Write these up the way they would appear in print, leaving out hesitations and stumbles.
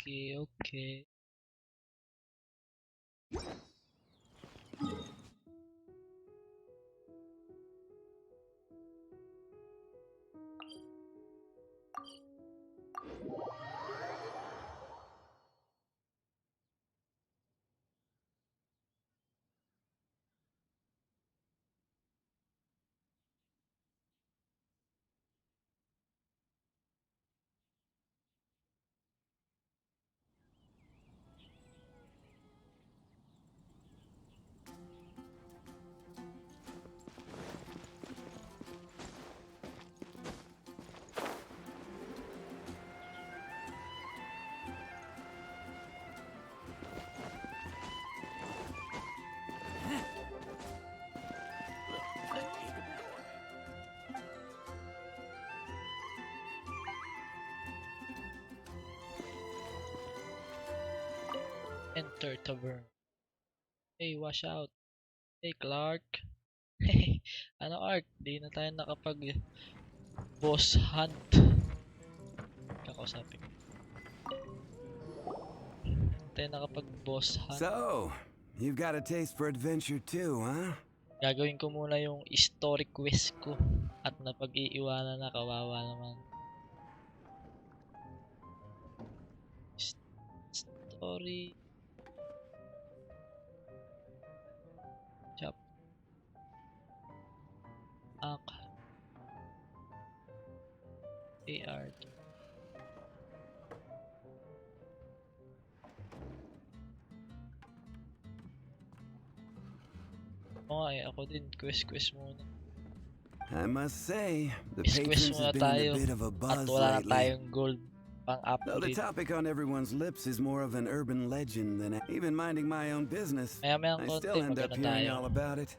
Okay, okay. Enter tavern. Hey, wash out. Hey, Clark. Hey, ano Art? Di na tayo nakapag boss hunt. Kakausapin. Di tayo nakapag boss hunt. So, you've got a taste for adventure too, huh? Gagawin ko muna yung historic quest ko. At napag-iiwanan na, kawawa naman. Story. Chap. Ak. AR. Oo nga ako din. Quest muna. I must say, the Quest patrons muna have been tayo. in a bit of a At buzz wala na lately. tayong gold pang Though the upgrade. topic on everyone's lips is more of an urban legend than even minding my own business. Maya-mayang I konti, still end up magano hearing tayo. all about it.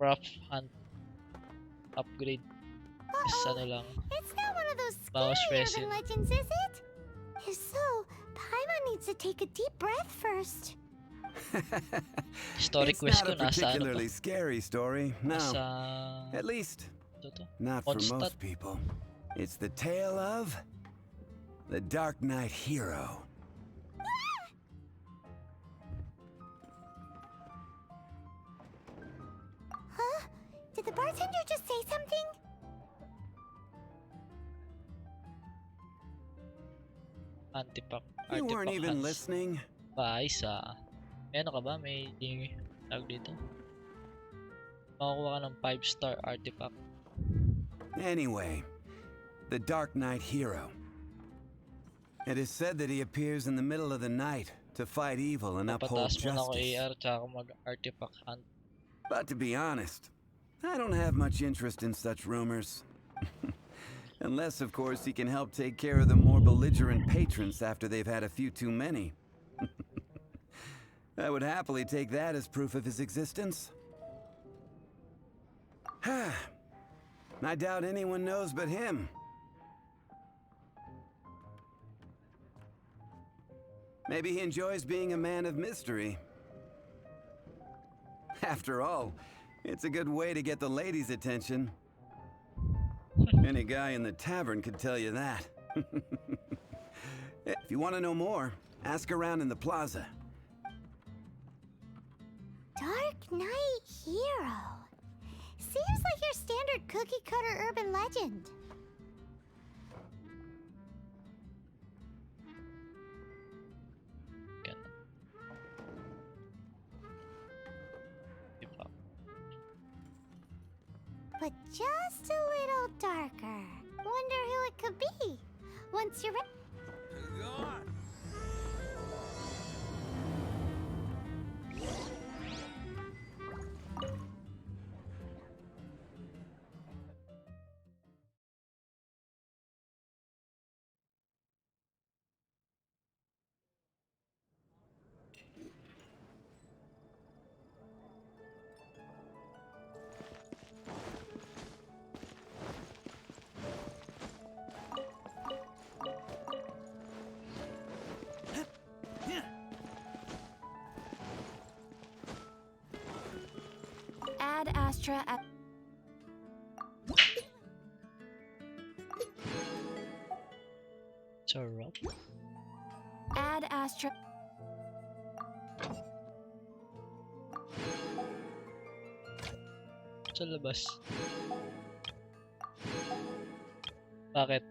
Rough hunt upgrade. Is ano lang. It's not one of those Mouse scary resin. urban legends, is it? If so, Paimon needs to take a deep breath first. Historic It's quest not ko a nasa ano to? particularly scary story, no. Nasa... At least, Ito to? not for Mondstadt. most people. It's the tale of the Dark Knight hero. Huh? Did the bartender just say something? Antipack. You weren't Artifact even hunts. listening. Ayos ah. May ano ka ba? May tag dito? Makakuha ka ng 5-star artifact. Anyway, the Dark Knight hero. It is said that he appears in the middle of the night to fight evil and uphold Papataas muna ako justice. AR tsaka mag-artifact hunt. But to be honest, I don't have much interest in such rumors. Unless, of course, he can help take care of the more belligerent patrons after they've had a few too many. I would happily take that as proof of his existence. I doubt anyone knows but him. Maybe he enjoys being a man of mystery. After all, it's a good way to get the ladies' attention. Any guy in the tavern could tell you that. If you want to know more, ask around in the plaza. Dark Knight hero. Seems like your standard cookie-cutter urban legend. Ganda. Diba? But just a little darker. Wonder who it could be. Once you're ready. Add Astra at Sarap. Add Astro. Sa labas. Bakit?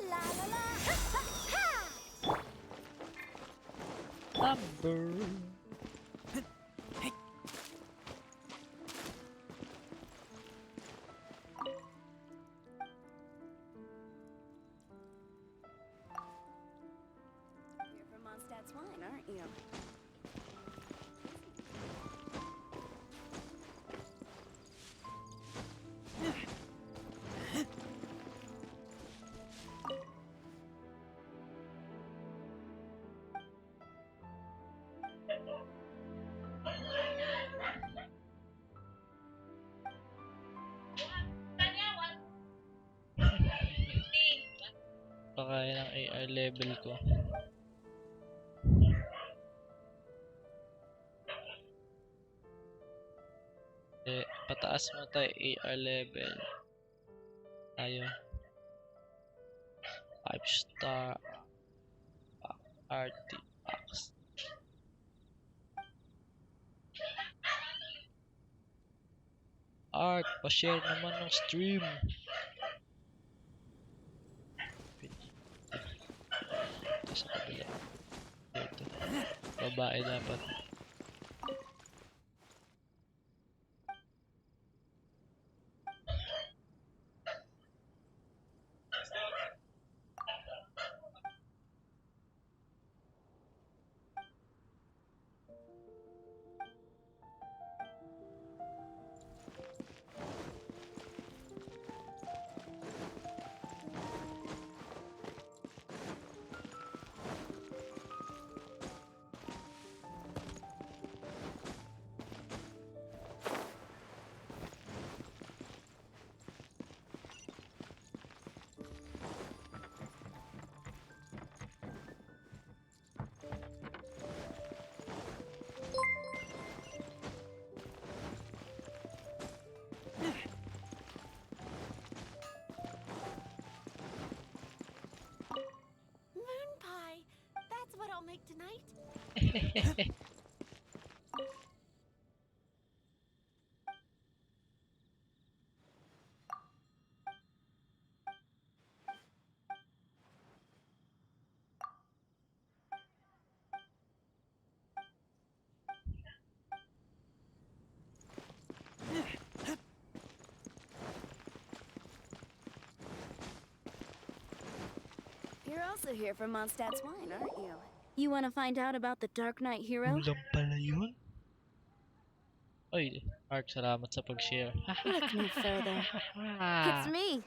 La la la. Ha, Number. You're from Mondstadt's wine, aren't you? Baka yan ang AR level ko. Pataas mo tayo AR level. Tayo. 5-star artifacts. Art, pa-share naman ng stream. Ito sa kabila. Ito. Babae dapat. Moon pie. That's what I'll make tonight. You're also here for Mondstadt's wine, aren't you? You want to find out about the Dark Knight hero? Ulam pala yun. Oy, Art, salamat sa pag-share. Look no further. It's me.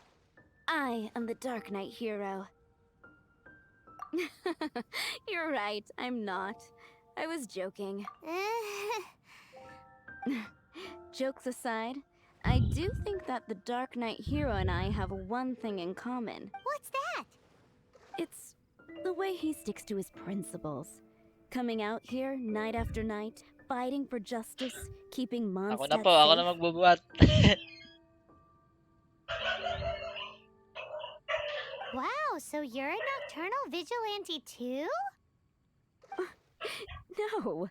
I am the Dark Knight hero. You're right, I'm not. I was joking. Jokes aside, I do think that the Dark Knight hero and I have one thing in common. What's that? It's the way he sticks to his principles. Coming out here night after night, fighting for justice, keeping Ako Mondstadt na po, ako safe. na magbubuhat. Wow, so you're a nocturnal vigilante too? No.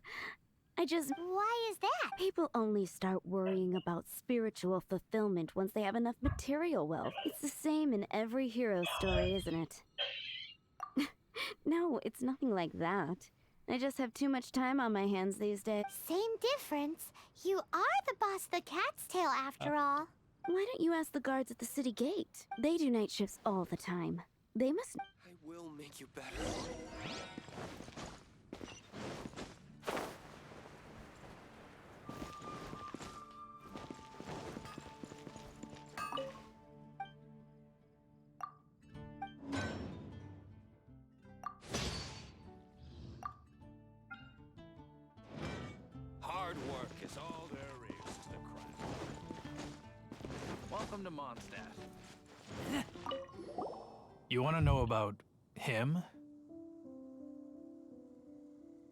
Why is that? People only start worrying about spiritual fulfillment once they have enough material wealth. It's the same in every hero story, isn't it? No, it's nothing like that. I just have too much time on my hands these days. Same difference. You are the boss of the Cat's Tail after all. Why don't you ask the guards at the city gate? They do night shifts all the time. They must... I will make you better. 'cause all there is the crap. Welcome to Mondstadt. You want to know about him?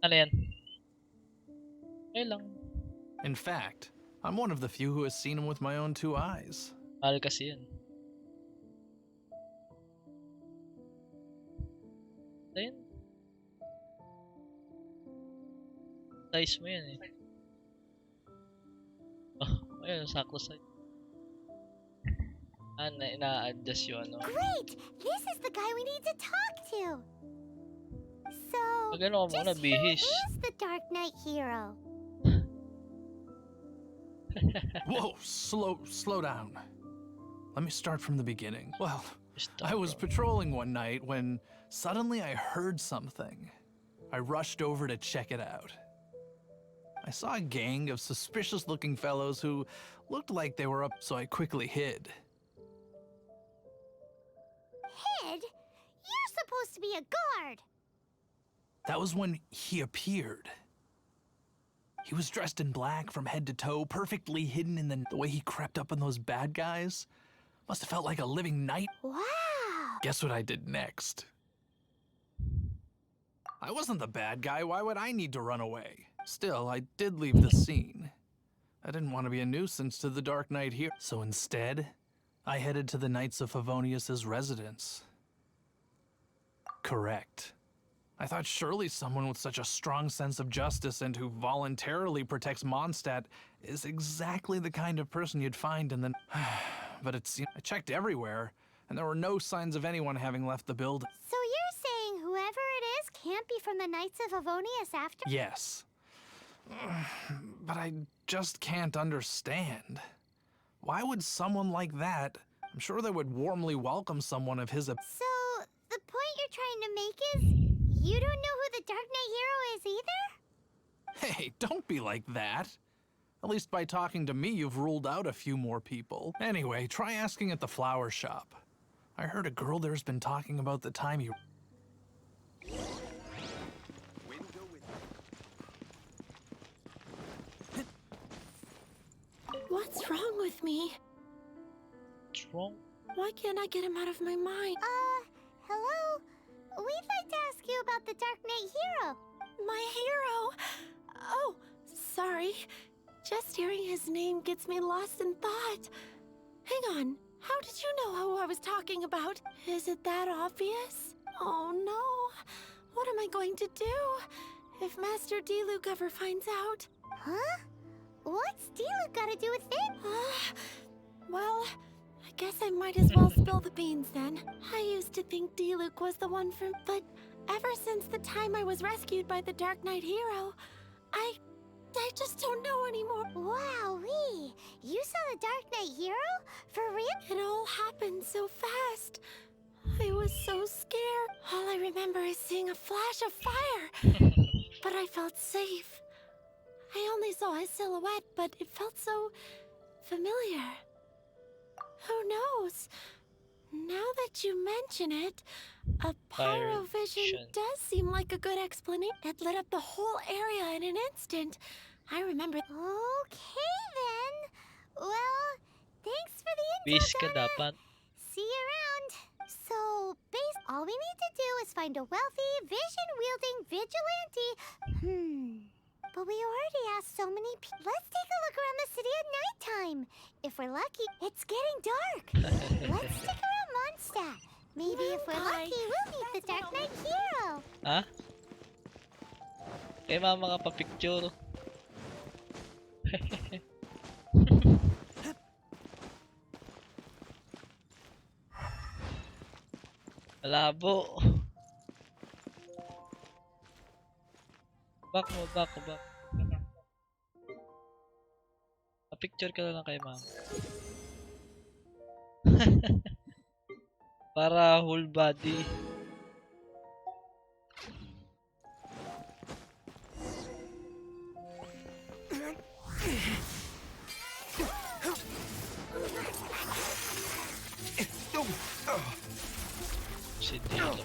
Ano yan? Okay lang. In fact, I'm one of the few who has seen him with my own two eyes. Mahal kasi yun. Ayun. Size mo yan eh. Oh, ayun, sakto size. Ina-adjust yung ano. Great! This is the guy we need to talk to! So, Magano ka muna, just who bihis. is the Dark Knight hero? Whoa, slow down. Let me start from the beginning. Well, Stop, I was bro. patrolling one night when suddenly I heard something. I rushed over to check it out. I saw a gang of suspicious-looking fellows who looked like they were up, so I quickly hid. Hid? You're supposed to be a guard! That was when he appeared. He was dressed in black from head to toe, perfectly hidden in the way he crept up on those bad guys. Must have felt like a living night. Wow! Guess what I did next? I wasn't the bad guy. Why would I need to run away? Still, I did leave the scene. I didn't want to be a nuisance to the Dark Knight here. So instead, I headed to the Knights of Favonius's residence. Correct. I thought surely someone with such a strong sense of justice and who voluntarily protects Mondstadt is exactly the kind of person you'd find in the... But it seemed... I checked everywhere, and there were no signs of anyone having left the building. So you're saying whoever it is can't be from the Knights of Favonius after? Yes. But I just can't understand. Why would someone like that... I'm sure they would warmly welcome someone of his... So, the point you're trying to make is... You don't know who the Dark Knight hero is either? Hey, don't be like that. At least by talking to me, you've ruled out a few more people. Anyway, try asking at the flower shop. I heard a girl there's been talking about the time you... What's wrong with me? What's wrong? Why can't I get him out of my mind? Hello? We'd like to ask you about the Dark Knight hero. My hero! Oh, sorry. Just hearing his name gets me lost in thought. Hang on. How did you know who I was talking about? Is it that obvious? Oh no. What am I going to do if Master Diluc ever finds out? Huh? What's Diluc got to do with it? Well, I guess I might as well spill the beans then. I used to think Diluc was the one from... But ever since the time I was rescued by the Dark Knight hero, I just don't know anymore. Wowee! You saw the Dark Knight hero? For real? It all happened so fast. I was so scared. All I remember is seeing a flash of fire. But I felt safe. I only saw his silhouette, but it felt so familiar. Who knows? Now that you mention it, a pyrovision Vision. does seem like a good explanation. It lit up the whole area in an instant. I remember. Okay then. Well, thanks for the info, Bis ka Donna. dapat. See you around. So, all we need to do is find a wealthy, vision-wielding vigilante. But we already asked so many people. Let's take a look around the city at nighttime. If we're lucky, it's getting dark. Let's stick around Mondstadt. Maybe if we're Bye. lucky, we'll meet the Dark Knight hero. Ha? Kay mama ka pa picture. Malabo. Back mo, back. Pa-picture ka na lang kay ma'am. Para whole body. Si Dilo.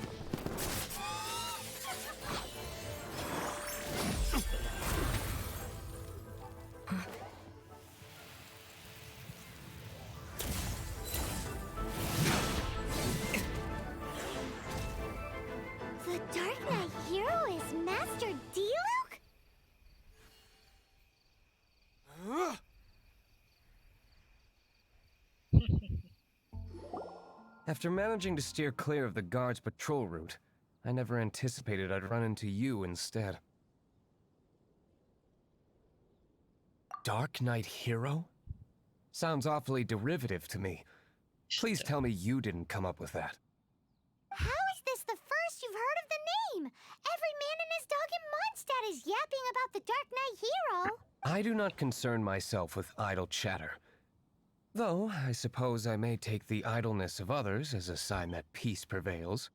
After managing to steer clear of the guards' patrol route, I never anticipated I'd run into you instead. Dark Knight Hero? Sounds awfully derivative to me. Please tell me you didn't come up with that. How is this the first you've heard of the name? Every man and his dog in Mondstadt is yapping about the Dark Knight Hero. I do not concern myself with idle chatter. Though, I suppose I may take the idleness of others as a sign that peace prevails.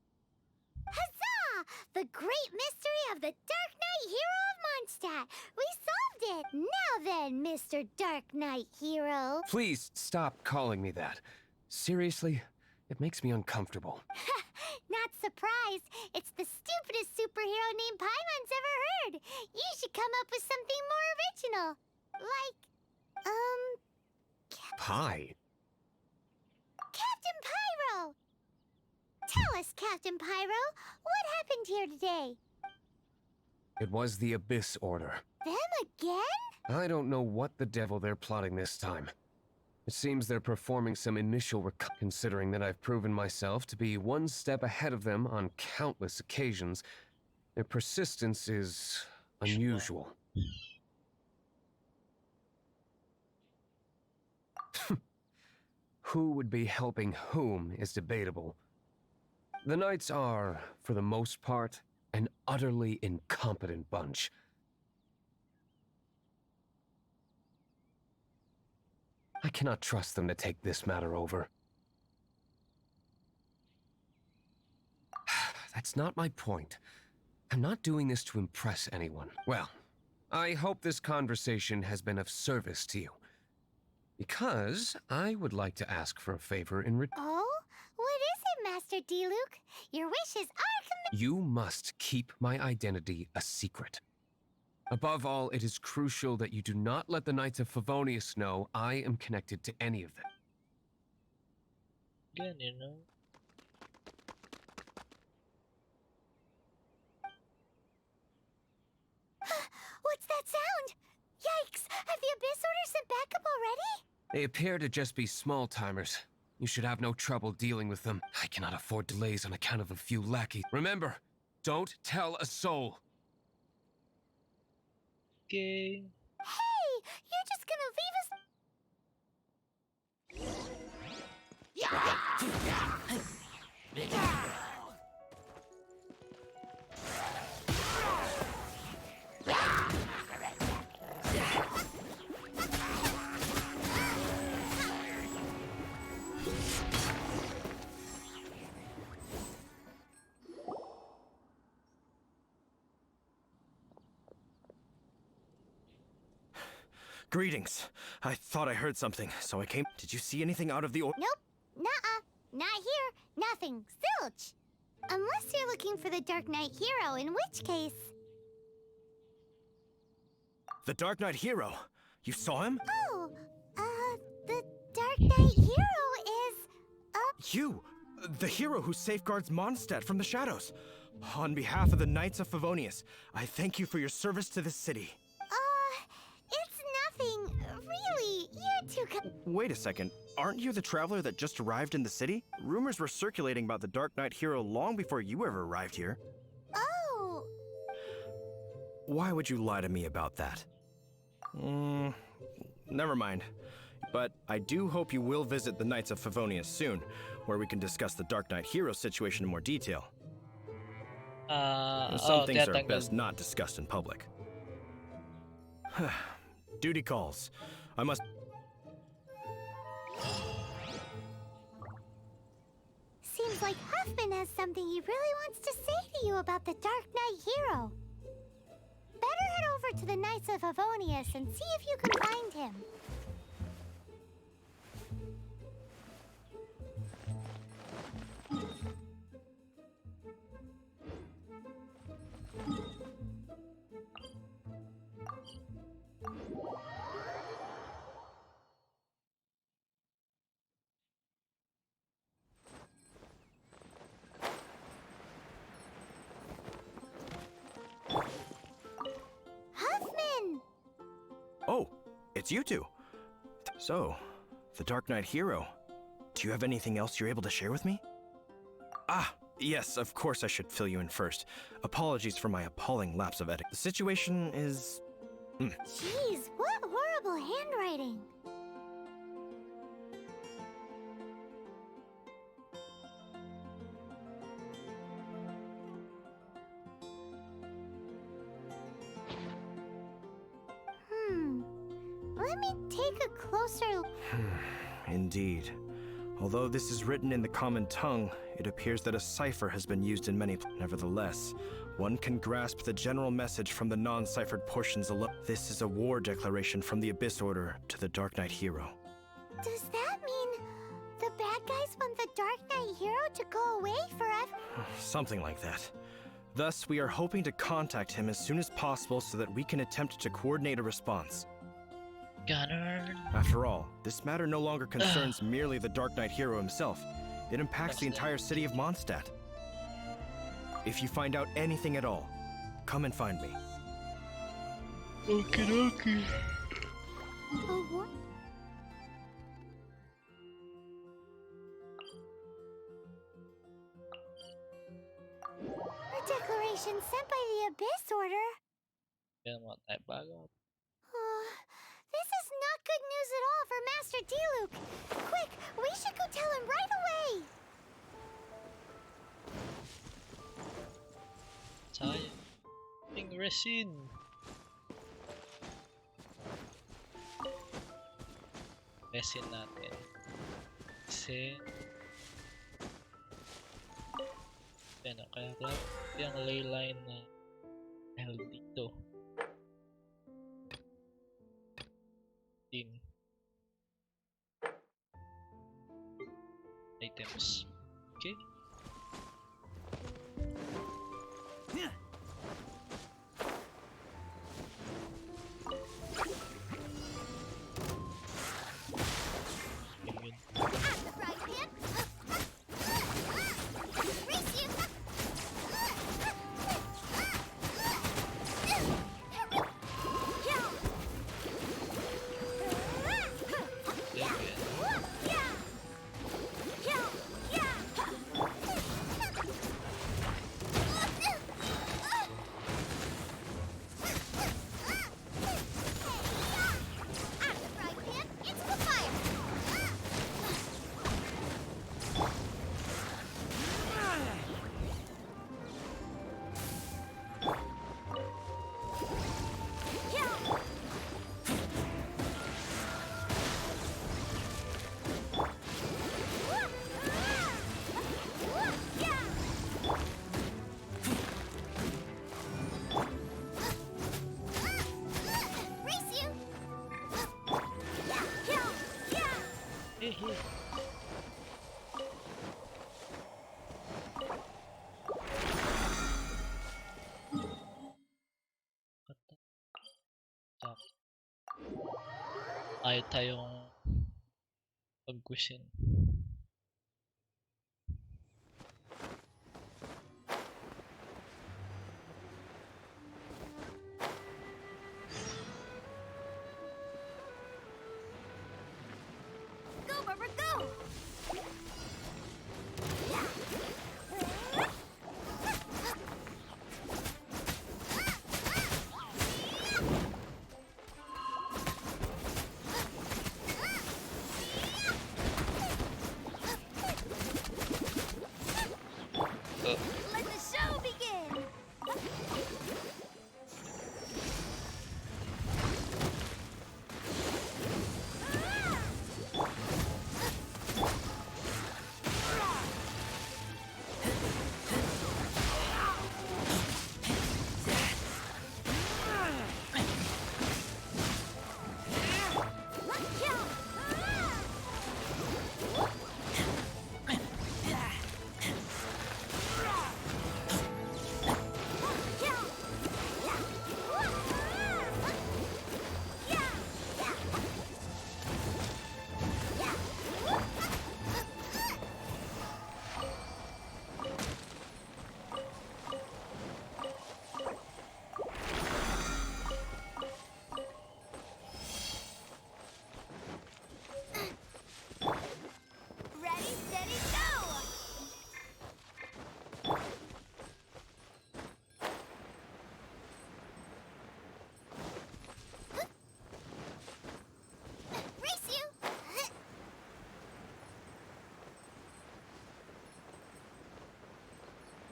Huzzah! The great mystery of the Dark Knight Hero of Mondstadt. We solved it. Now then, Mr. Dark Knight Hero. Please stop calling me that. Seriously, it makes me uncomfortable. Not surprised. It's the stupidest superhero name Paimon's ever heard. You should come up with something more original. Like, Pie? Captain Pyro! Tell us, Captain Pyro, what happened here today? It was the Abyss Order. Them again? I don't know what the devil they're plotting this time. It seems they're performing some initial considering that I've proven myself to be one step ahead of them on countless occasions. Their persistence is unusual. Who would be helping whom is debatable. The Knights are, for the most part, an utterly incompetent bunch. I cannot trust them to take this matter over. That's not my point. I'm not doing this to impress anyone. Well, I hope this conversation has been of service to you. Because I would like to ask for a favor in return. Oh? What is it, Master D-Luke? Your wishes are You must keep my identity a secret. Above all, it is crucial that you do not let the Knights of Favonius know I am connected to any of them. Again, you know. What's that sound? Yikes! Have the Abyss Order sent backup already? They appear to just be small-timers. You should have no trouble dealing with them. I cannot afford delays on account of a few lackeys. Remember, don't tell a soul. Okay. Hey! You're just gonna leave us... Greetings. I thought I heard something, so I came. Did you see anything out of the Nope. Nuh-uh. Not here. Nothing. Zilch. Unless you're looking for the Dark Knight Hero, in which case... The Dark Knight Hero? You saw him? Oh, the Dark Knight Hero is... You! The hero who safeguards Mondstadt from the shadows. On behalf of the Knights of Favonius, I thank you for your service to this city. It's nothing. Really, you're too Wait a second. Aren't you the traveler that just arrived in the city? Rumors were circulating about the Dark Knight Hero long before you ever arrived here. Oh! Why would you lie to me about that? Never mind. But I do hope you will visit the Knights of Favonius soon, where we can discuss the Dark Knight Hero situation in more detail. Some things are best not discussed in public. Duty calls. I must... Seems like Huffman has something he really wants to say to you about the Dark Knight Hero. Better head over to the Knights of Favonius and see if you can find him. Huffman! Oh, it's you two. So, the Dark Knight Hero. Do you have anything else you're able to share with me? Ah, yes, of course I should fill you in first. Apologies for my appalling lapse of etiquette. The situation is... Jeez, what horrible handwriting. Let me take a closer... Indeed. Although this is written in the common tongue, it appears that a cipher has been used in many... Nevertheless, one can grasp the general message from the non-ciphered portions alone. This is a war declaration from the Abyss Order to the Dark Knight hero. Does that mean the bad guys want the Dark Knight hero to go away forever? Something like that. Thus, we are hoping to contact him as soon as possible so that we can attempt to coordinate a response. Gunner. After all, this matter no longer concerns merely the Dark Knight hero himself. It impacts the entire city of Mondstadt. If you find out anything at all, come and find me. Okie dokie. Oh, what? A declaration sent by the Abyss Order? Yan mga tayo bago. This is not good news at all for Master Diluc. Quick, we should go tell him right away. Sayang. Yung resin. Resin natin. Resin. Yan o, kaya yung ley line na dahil dito. Items. Okay. Ayaw tayong pag-quisin. Go, Barbara, go!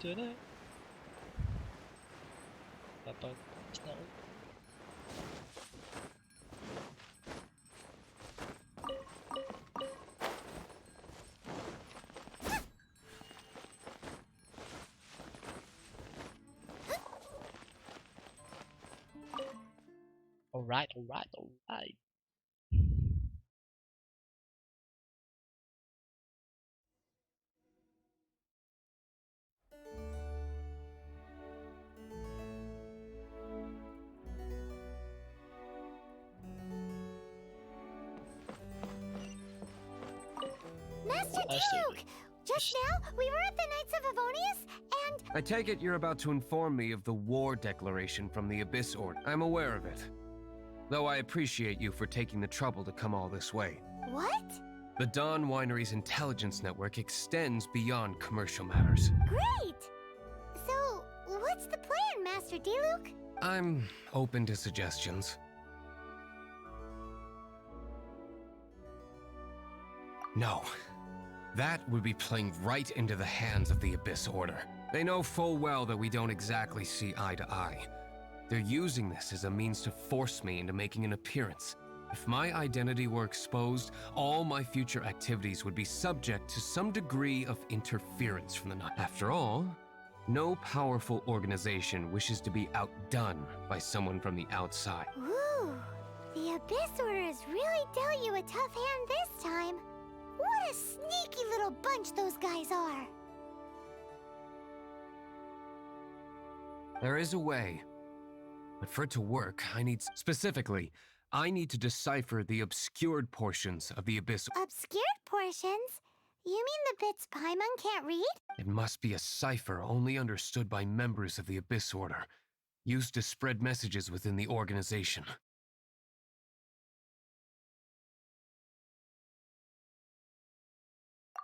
Ito na. Kapag na ulit. Alright, alright, alright. Master Nice to Duke! Just now, we were at the Knights of Avonius, and I take it you're about to inform me of the war declaration from the Abyss Order. I'm aware of it. Though I appreciate you for taking the trouble to come all this way. what? The Dawn Winery's intelligence network extends beyond commercial matters. Great! So, what's the plan, Master Diluc? I'm open to suggestions. No. That would be playing right into the hands of the Abyss Order. They know full well that we don't exactly see eye to eye. They're using this as a means to force me into making an appearance. If my identity were exposed, all my future activities would be subject to some degree of interference from the Night. After all, no powerful organization wishes to be outdone by someone from the outside. Ooh, the Abyss Order has really dealt you a tough hand this time. What a sneaky little bunch those guys are. There is a way. But for it to work, Specifically, I need to decipher the obscured portions of the Abyss. Obscured portions? You mean the bits Paimon can't read? It must be a cipher only understood by members of the Abyss Order, used to spread messages within the organization.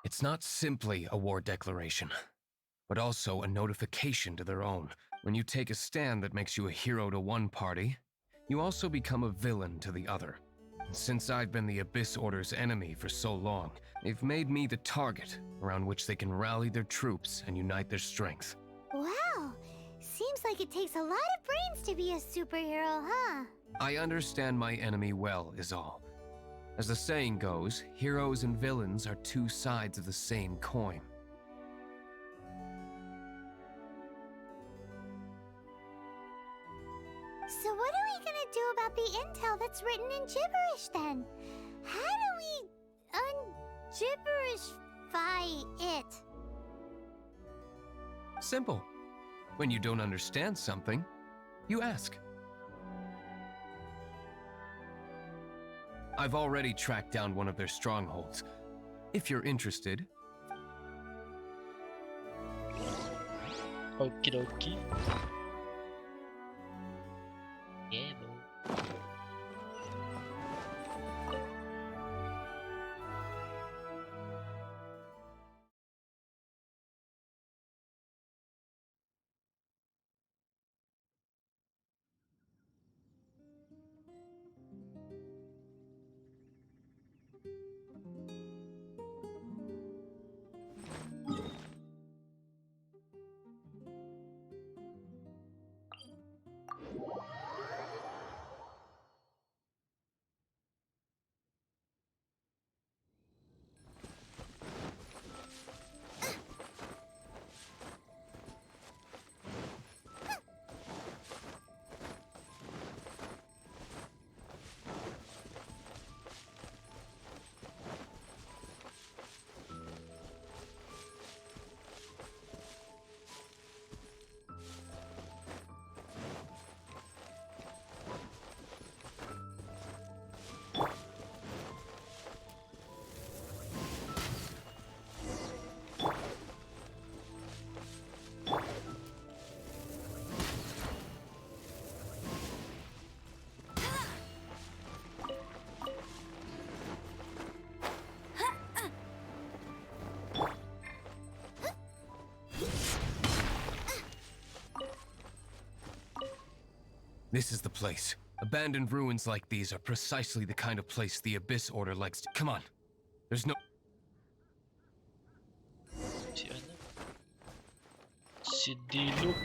It's not simply a war declaration, but also a notification to their own. When you take a stand that makes you a hero to one party, you also become a villain to the other. And since I've been the Abyss Order's enemy for so long, they've made me the target around which they can rally their troops and unite their strength. Wow, seems like it takes a lot of brains to be a superhero, huh? I understand my enemy well, is all. As the saying goes, heroes and villains are two sides of the same coin. So what are we gonna do about the intel that's written in gibberish then? How do we un-gibberishify it? Simple. When you don't understand something, you ask. I've already tracked down one of their strongholds. If you're interested. Okie dokie. Yeah, bro. This is the place. Abandoned ruins like these are precisely the kind of place the Abyss Order likes to— Come on. There's no— Si ano? Si Diluc.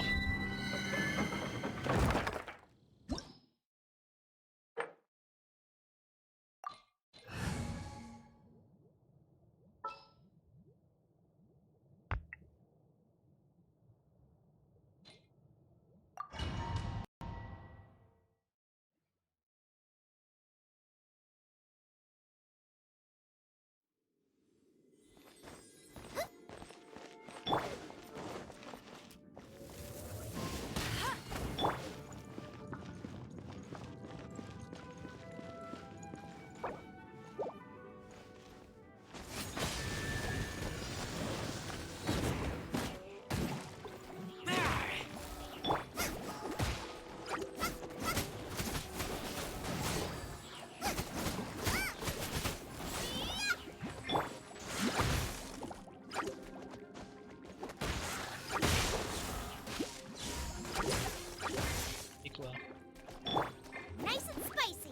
Ikaw ah. Nice and spicy.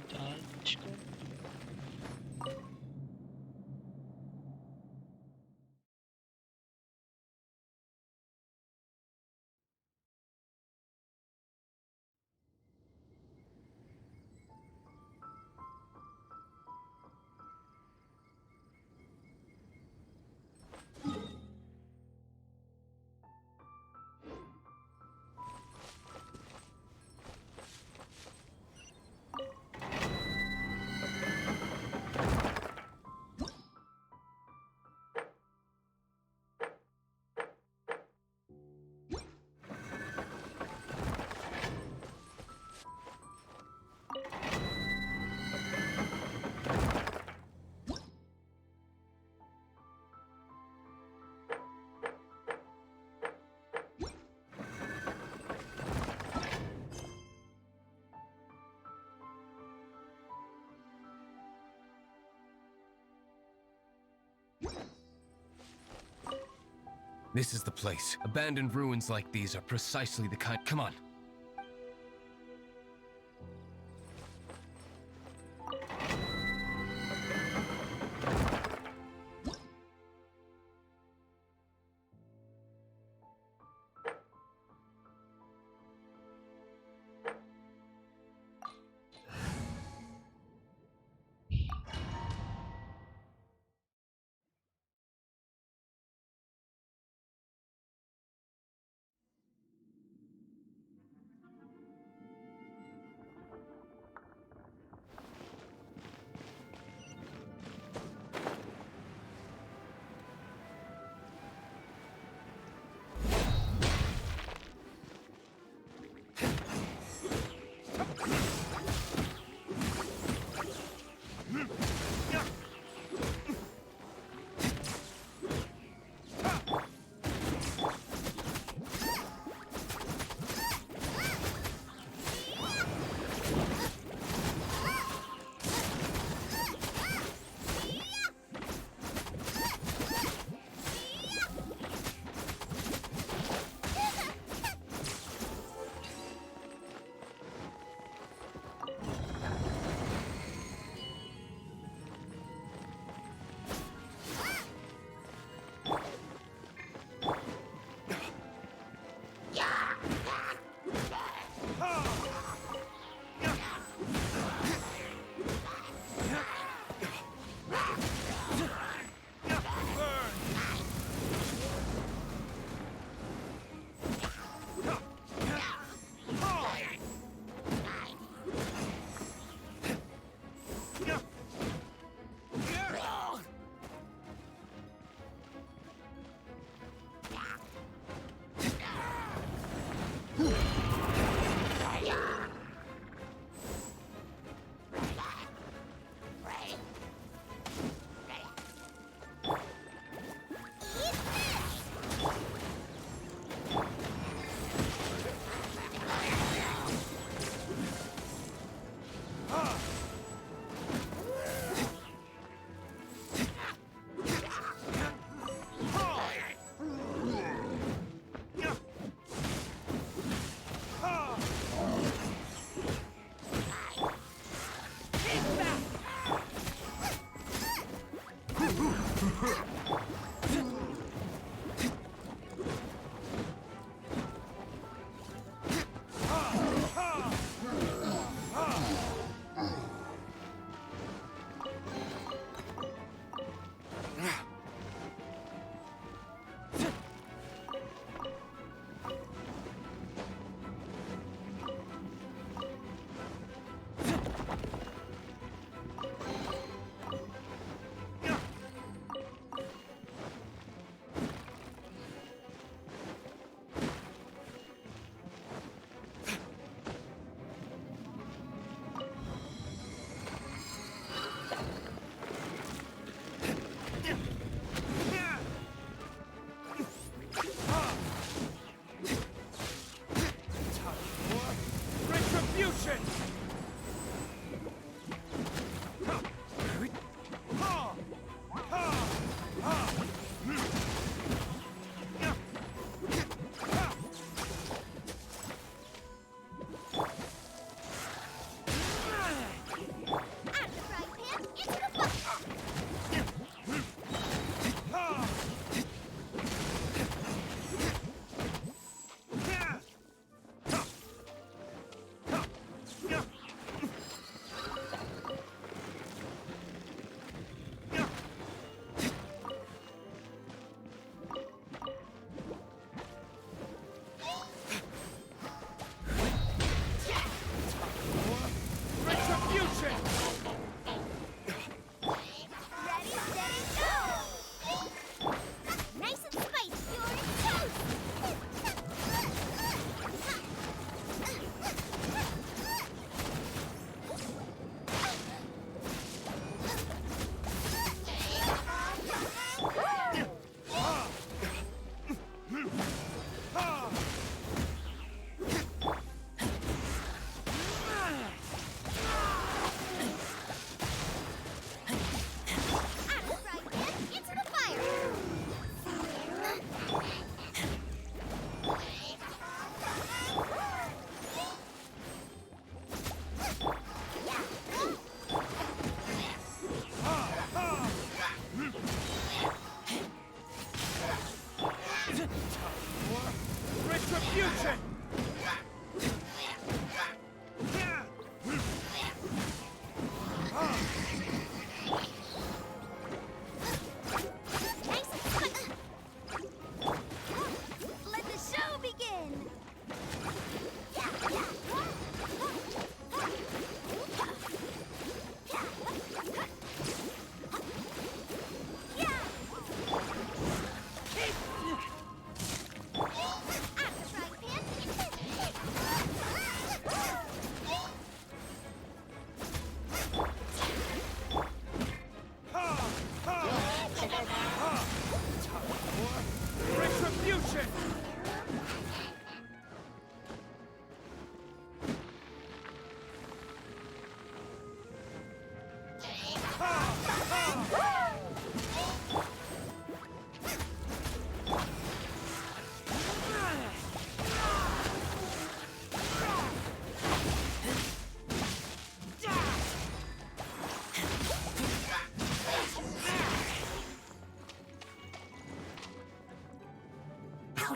Dodge ko. This is the place. Abandoned ruins like these are precisely the kind. Come on.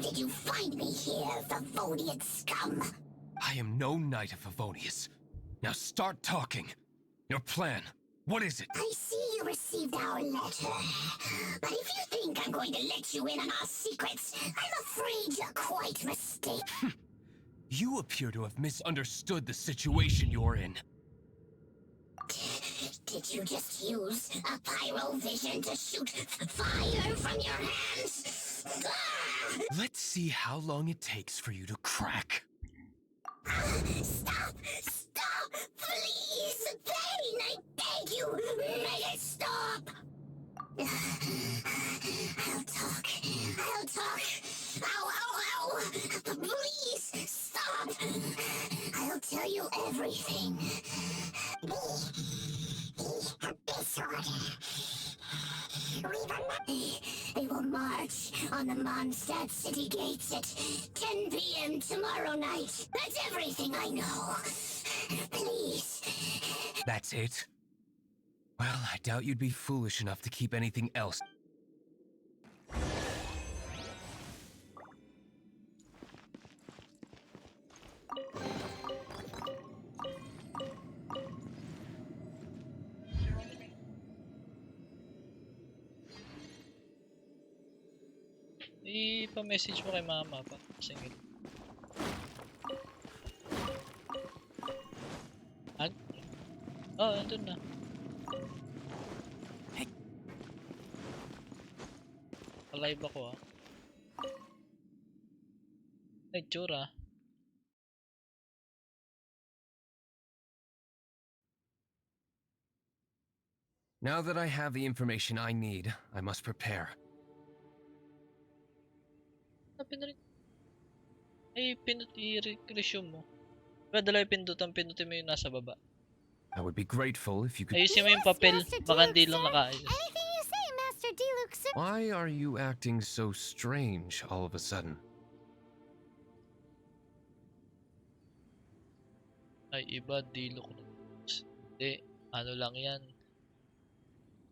did you find me here, Favonian scum? I am no knight of Favonius. Now start talking. Your plan. What is it? I see you received our letter. But if you think I'm going to let you in on our secrets, I'm afraid you're quite mistaken. You appear to have misunderstood the situation you're in. Did you just use a pyrovision to shoot fire from your hands? Ah! Let's see how long it takes for you to crack. Stop! Stop! Please! Pain! I beg you! Make it stop! I'll talk. I'll talk. Ow, ow, ow! Please! Stop! I'll tell you everything. This order. They will march on the Mondstadt city gates at 10 p.m. tomorrow night. That's everything I know. Please. That's it? Well, I doubt you'd be foolish enough to keep anything else. Ipa-message mo kay mama pa. Singit. Andun na. Alive ako Ay, tsura. Now that I have the information I need, I must prepare. Ay, i-resume mo. Diba dala yung pindutin mo yung nasa baba. I would be grateful if you could. Ayusin mo yung papel. Master Baka Diluc, hindi lang sir. nakaayos. Anything you say, Master Diluc, sir. Why are you acting so strange all of a sudden? Ay, iba. Diluc. Hindi. Ano lang yan.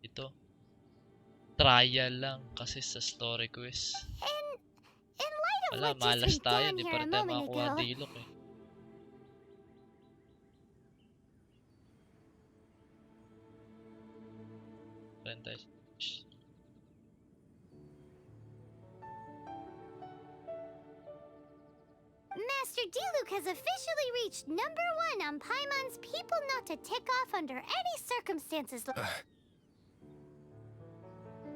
Ito. Trial lang. Kasi sa story quest. In light of Wala, what just malas went tayo. down Hindi here pa a rin tayo moment makakuha ago, Diluc eh. Master Diluc has officially reached #1 on Paimon's people not to tick off under any circumstances.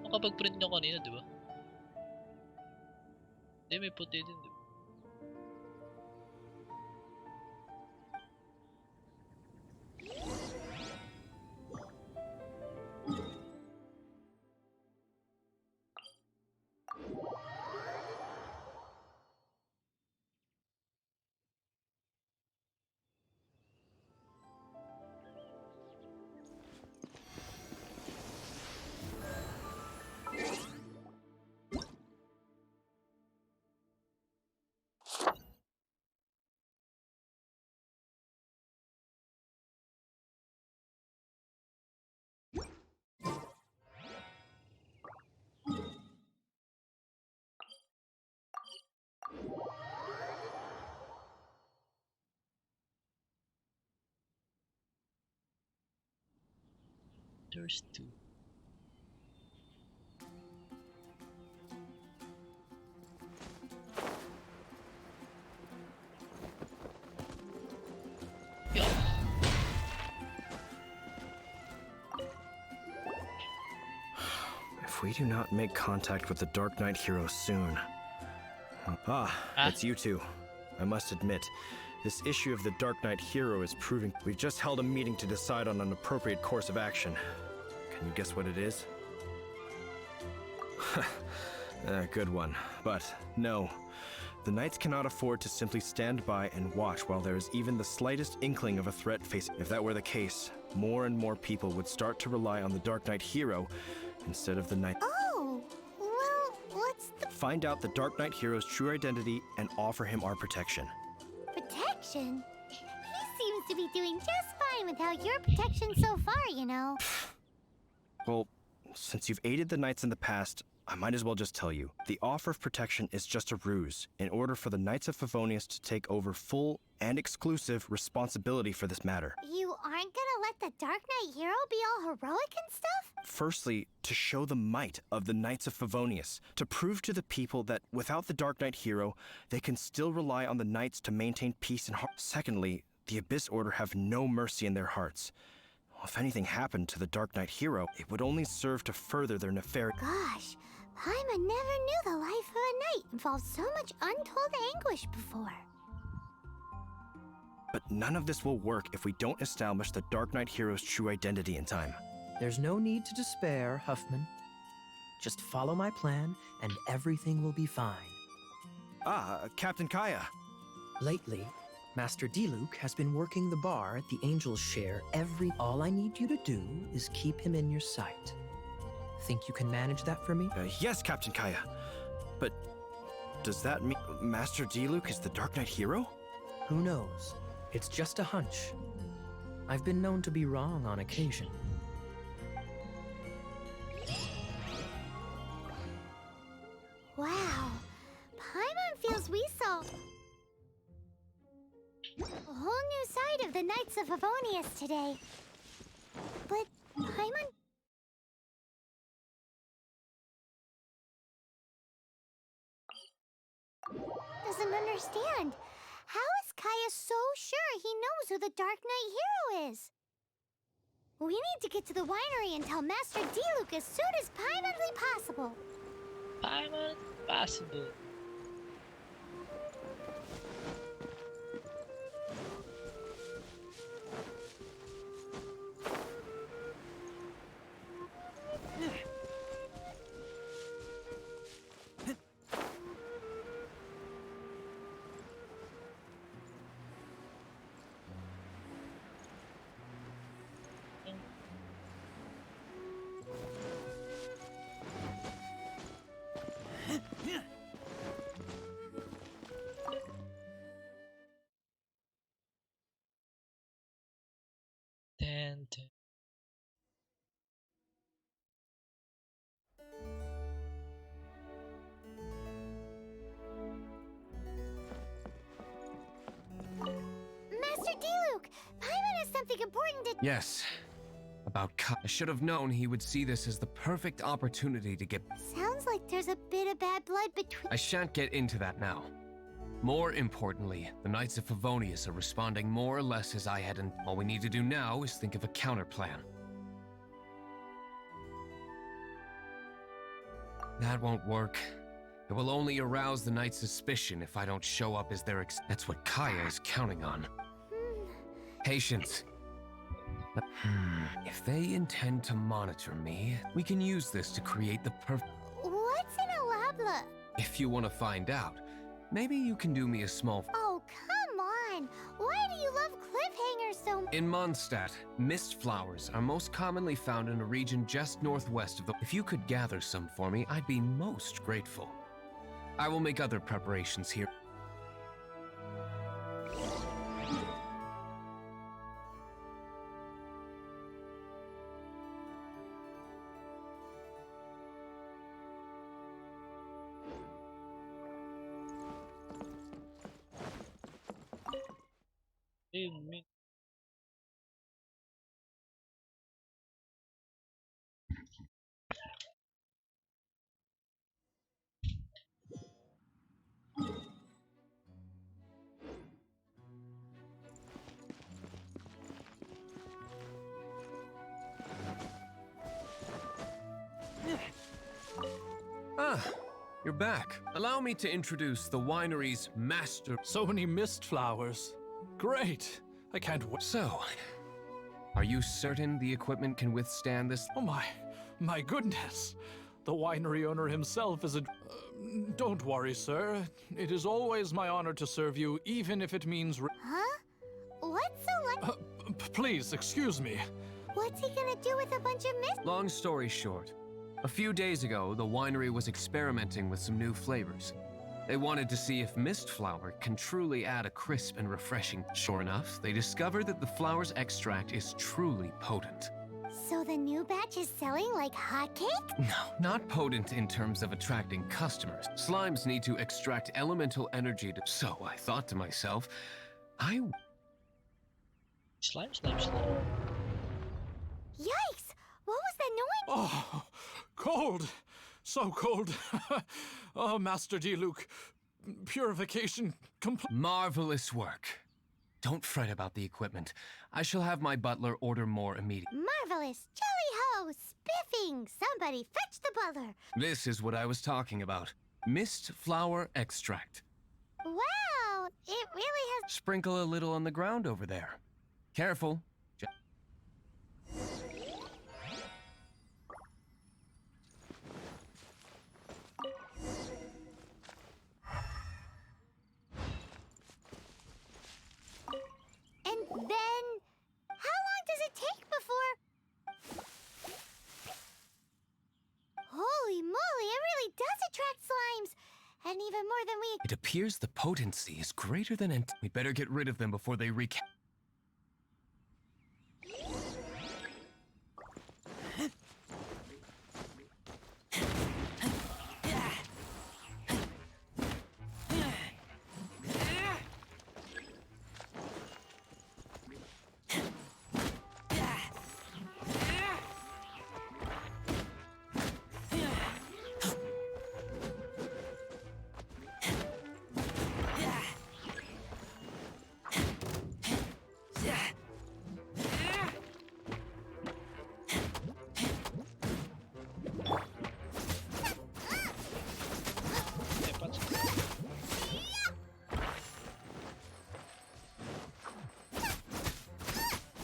Nakapag-print nyo kanina, di ba? Hindi, may puti din, di ba? There's two. Yeah. If we do not make contact with the Dark Knight hero soon. It's you two. I must admit, this issue of the Dark Knight hero is proving. We've just held a meeting to decide on an appropriate course of action. Can you guess what it is? Good one. But no. The Knights cannot afford to simply stand by and watch while there is even the slightest inkling of a threat facing. If that were the case, more and more people would start to rely on the Dark Knight hero instead of the Knight. Oh, well, what's the Find out the Dark Knight hero's true identity and offer him our protection. protection? He seems to be doing just fine without your protection so far, you know. Well, since you've aided the Knights in the past, I might as well just tell you. The offer of protection is just a ruse in order for the Knights of Favonius to take over full and exclusive responsibility for this matter. You aren't gonna let the Dark Knight hero be all heroic and stuff? Firstly, to show the might of the Knights of Favonius, to prove to the people that without the Dark Knight hero, they can still rely on the Knights to maintain peace and harmony. Secondly, the Abyss Order have no mercy in their hearts. If anything happened to the Dark Knight hero, it would only serve to further their nefarious... Gosh, Paimon never knew the life of a knight involved so much untold anguish before. But none of this will work if we don't establish the Dark Knight hero's true identity in time. There's no need to despair, Huffman. Just follow my plan, and everything will be fine. Captain Kaya. Lately, Master Diluc has been working the bar at the Angel's Share All I need you to do is keep him in your sight. Think you can manage that for me? Yes, Captain Kaya. But does that mean Master Diluc is the Dark Knight hero? Who knows? It's just a hunch. I've been known to be wrong on occasion. Wow, Paimon feels we saw a whole new side of the Knights of Favonius today. But Paimon doesn't understand. How is Kaya so sure he knows who the Dark Knight hero is? We need to get to the winery and tell Master Diluc as soon as Paimonly possible. Paimon possible. Ten. Master Diluc, Paimon has something important to... Yes. About Kai. I should have known he would see this as the perfect opportunity to get... Sounds like there's a bit of bad blood between... I shan't get into that now. More importantly, the Knights of Favonius are responding more or less as I had, and all we need to do now is think of a counter plan. That won't work. It will only arouse the Knights' suspicion if I don't show up as their That's what Kaya is counting on. Patience. If they intend to monitor me, we can use this to create the perfect... What's an alabla? If you want to find out, maybe you can do me a small... Oh, come on! Why do you love cliffhangers so much? In Mondstadt, mist flowers are most commonly found in a region just northwest of the... If you could gather some for me, I'd be most grateful. I will make other preparations here. Ah, you're back. Allow me to introduce the winery's master. So many mist flowers. Great. I can't wait. So, are you certain the equipment can withstand this? Oh my goodness. The winery owner himself is a... don't worry, sir. It is always my honor to serve you, even if it means... Huh? What's so please, excuse me. What's he gonna do with a bunch of mist? Long story short, a few days ago, the winery was experimenting with some new flavors. They wanted to see if mist flower can truly add a crisp and refreshing. Sure enough, they discovered that the flower's extract is truly potent. So the new batch is selling like hotcake? No, not potent in terms of attracting customers. Slimes need to extract elemental energy to. So I thought to myself, Slime, slime, slime. Yikes! What was that noise? Oh, cold! So cold. Oh, Master Diluc. Purification complete. Marvelous work. Don't fret about the equipment. I shall have my butler order more immediately. Marvelous! Jolly ho! Spiffing! Somebody fetch the butler! This is what I was talking about. Mist flower extract. Wow! It really has. Sprinkle a little on the ground over there. Careful. And then. How long does it take before. Holy moly, it really does attract slimes! And even more than we. It appears the potency is greater than we better get rid of them before they wreak.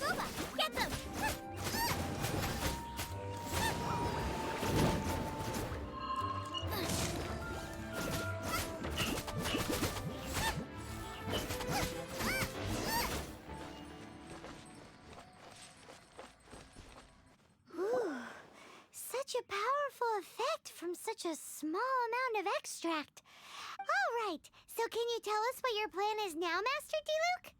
Boba, get them! Ooh, such a powerful effect from such a small amount of extract. All right, so can you tell us what your plan is now, Master Diluc?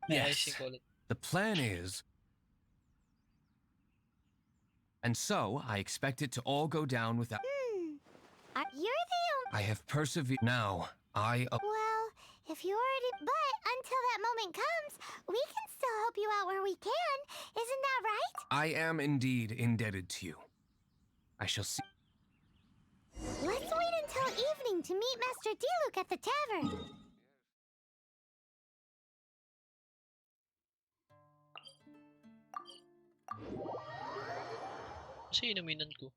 May I Yes. sync ulit. The plan is. And so, I expect it to all go down without. You're the I have persevered. Now, Well, if you already. But until that moment comes, we can still help you out where we can. Isn't that right? I am indeed indebted to you. I shall see. Let's wait until evening to meet Master Diluc at the tavern. Kasi inuminan ko.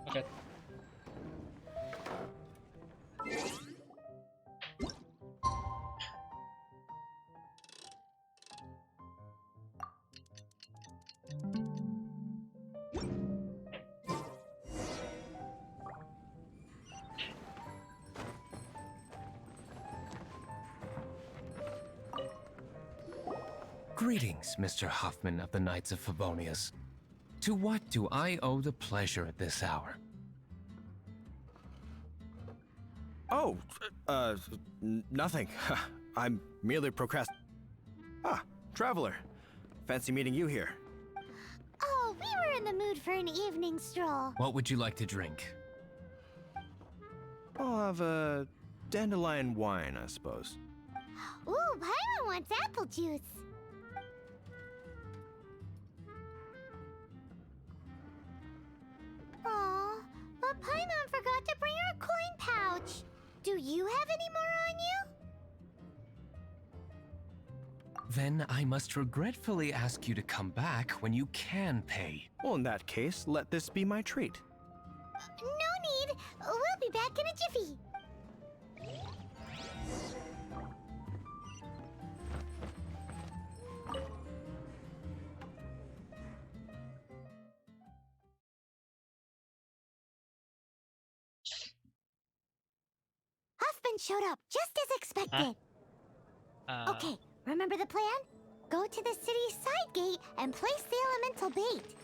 Bakit? Greetings, Mr. Huffman of the Knights of Favonius. To what do I owe the pleasure at this hour? Oh, nothing. I'm merely Ah, traveler. Fancy meeting you here. Oh, we were in the mood for an evening stroll. What would you like to drink? I'll have a dandelion wine, I suppose. Ooh, Paimon wants apple juice. Aw, but Paimon forgot to bring her coin pouch. Do you have any more on you? Then I must regretfully ask you to come back when you can pay. Well, in that case, let this be my treat. No need. We'll be back in a jiffy. Huffman showed up just as expected. Okay, remember the plan? Go to the city's side gate and place the elemental bait.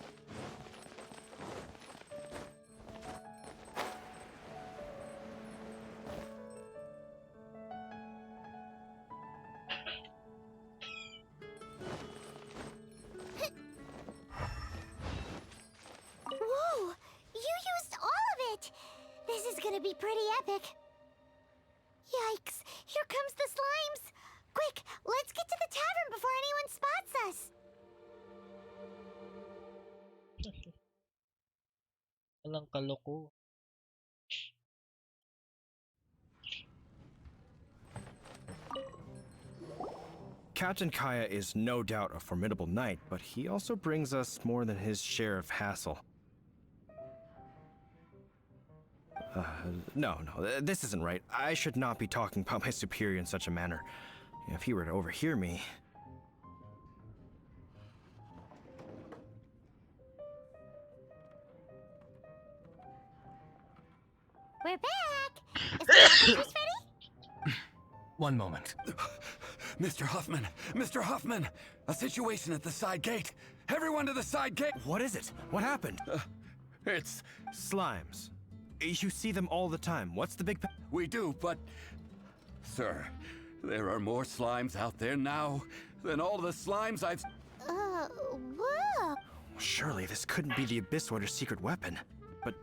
Whoa! You used all of it! This is gonna be pretty epic. Yikes! Here comes the slimes! Quick, let's get to the tavern before anyone spots us! Walang kaloko. Captain Kaya is no doubt a formidable knight, but he also brings us more than his share of hassle. No, this isn't right. I should not be talking about my superior in such a manner. If he were to overhear me... We're back! Is the officers ready? One moment. Mr. Huffman! Mr. Huffman! A situation at the side gate! Everyone to the side gate! What is it? What happened? It's... Slimes. You see them all the time. What's the big... We do, but... Sir, there are more slimes out there now than all the slimes I've... Whoa! Surely this couldn't be the Abyss Warder's secret weapon. But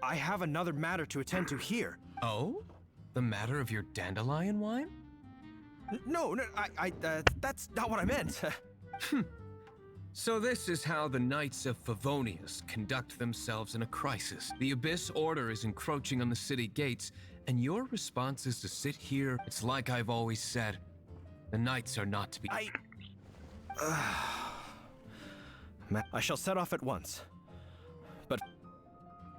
I have another matter to attend to here. Oh? The matter of your dandelion wine? No, that's not what I meant. So this is how the Knights of Favonius conduct themselves in a crisis. The Abyss Order is encroaching on the city gates, and your response is to sit here. It's like I've always said. The Knights are not to be... I shall set off at once. But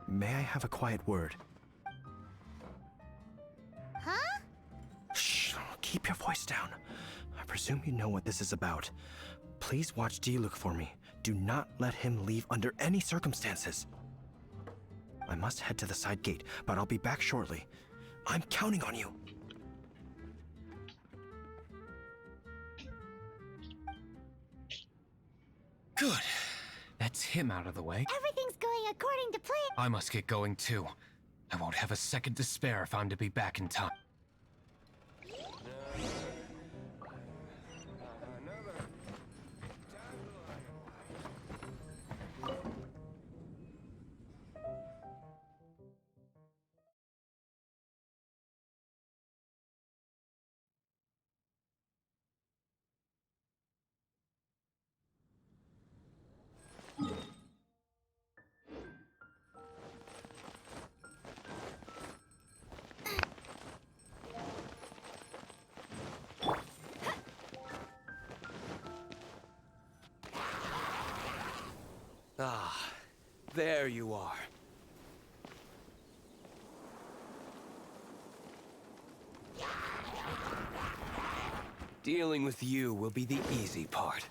may I have a quiet word? Huh? Shh, keep your voice down. I presume you know what this is about. Please watch Diluc for me. Do not let him leave under any circumstances. I must head to the side gate, but I'll be back shortly. I'm counting on you. Good. That's him out of the way. Everything's going according to plan. I must get going too. I won't have a second to spare if I'm to be back in time. Ah, there you are. Dealing with you will be the easy part.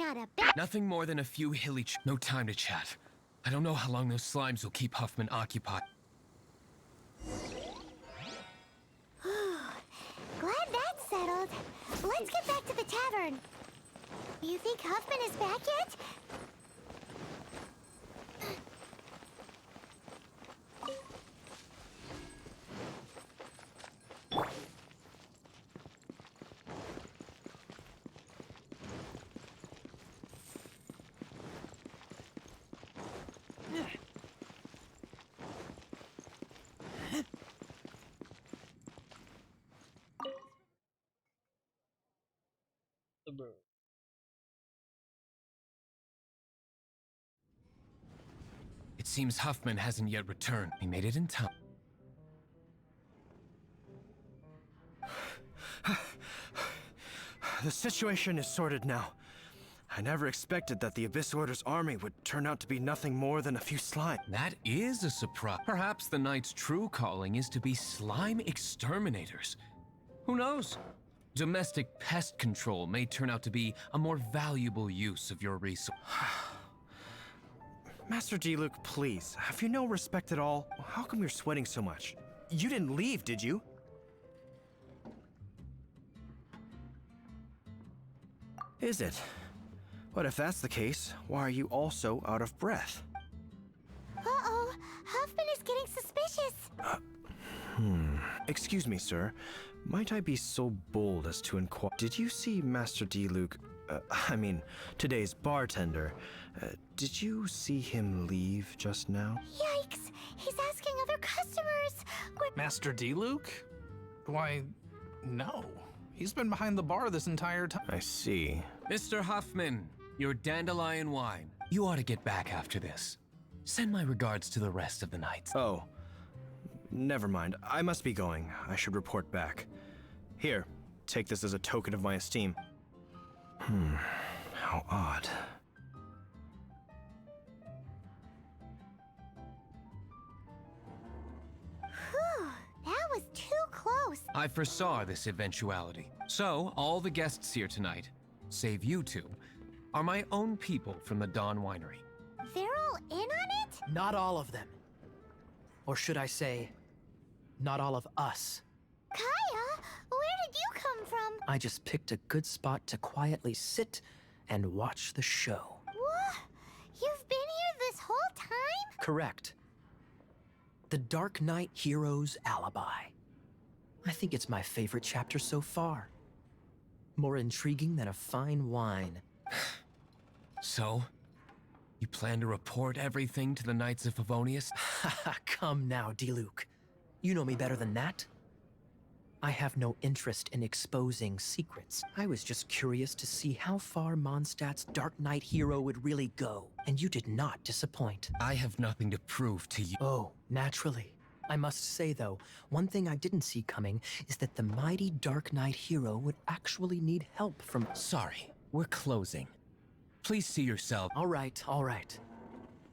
not a bad. Nothing more than a few hilly no time to chat. I don't know how long those slimes will keep Huffman occupied. Glad that's settled. Let's get back to the tavern. You think Huffman is back yet? The bird. It seems Huffman hasn't yet returned. He made it in time. The situation is sorted now. I never expected that the Abyss Order's army would turn out to be nothing more than a few slime. That is a surprise. Perhaps the Knight's true calling is to be slime exterminators. Who knows? Domestic pest control may turn out to be a more valuable use of your resource. Master Diluc, please, have you no respect at all? How come you're sweating so much? You didn't leave, did you? Is it? But if that's the case, why are you also out of breath? Uh-oh, Huffman is getting suspicious. Excuse me, sir. Might I be so bold as to inquire? Did you see Master Diluc, I mean, today's bartender? Did you see him leave just now? Yikes, he's asking other customers. Master Diluc? Why, no. He's been behind the bar this entire time. I see. Mr. Huffman, your dandelion wine. You ought to get back after this. Send my regards to the rest of the knights. Oh, never mind. I must be going. I should report back. Here, take this as a token of my esteem. How odd. Whew, that was too close. I foresaw this eventuality. So, all the guests here tonight, save you two, are my own people from the Dawn Winery. They're all in on it? Not all of them. Or should I say, not all of us. Kaya, where did you come from? I just picked a good spot to quietly sit and watch the show. What? You've been here this whole time? Correct. The Dark Knight Hero's Alibi. I think it's my favorite chapter so far. More intriguing than a fine wine. So, you plan to report everything to the Knights of Favonius? Come now, Diluc. You know me better than that. I have no interest in exposing secrets. I was just curious to see how far Mondstadt's Dark Knight hero would really go, and you did not disappoint. I have nothing to prove to you. Oh, naturally. I must say, though, one thing I didn't see coming is that the mighty Dark Knight hero would actually need help from... Sorry, we're closing. Please see yourself. All right, all right.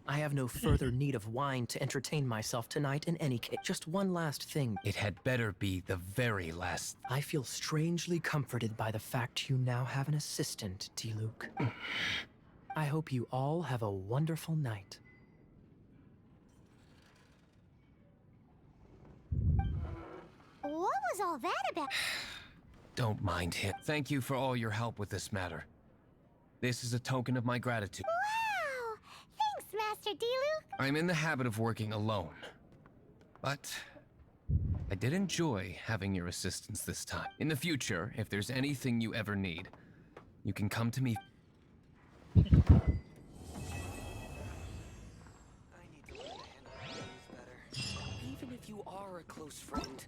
I have no further need of wine to entertain myself tonight in any case. Just one last thing. It had better be the very last. I feel strangely comforted by the fact you now have an assistant, Diluc. I hope you all have a wonderful night. What was all that about? Don't mind him. Thank you for all your help with this matter. This is a token of my gratitude. Wow! Thanks, Master Diluc. I'm in the habit of working alone. But I did enjoy having your assistance this time. In the future, if there's anything you ever need, you can come to me. I need to learn to handle things better. Even if you are a close friend,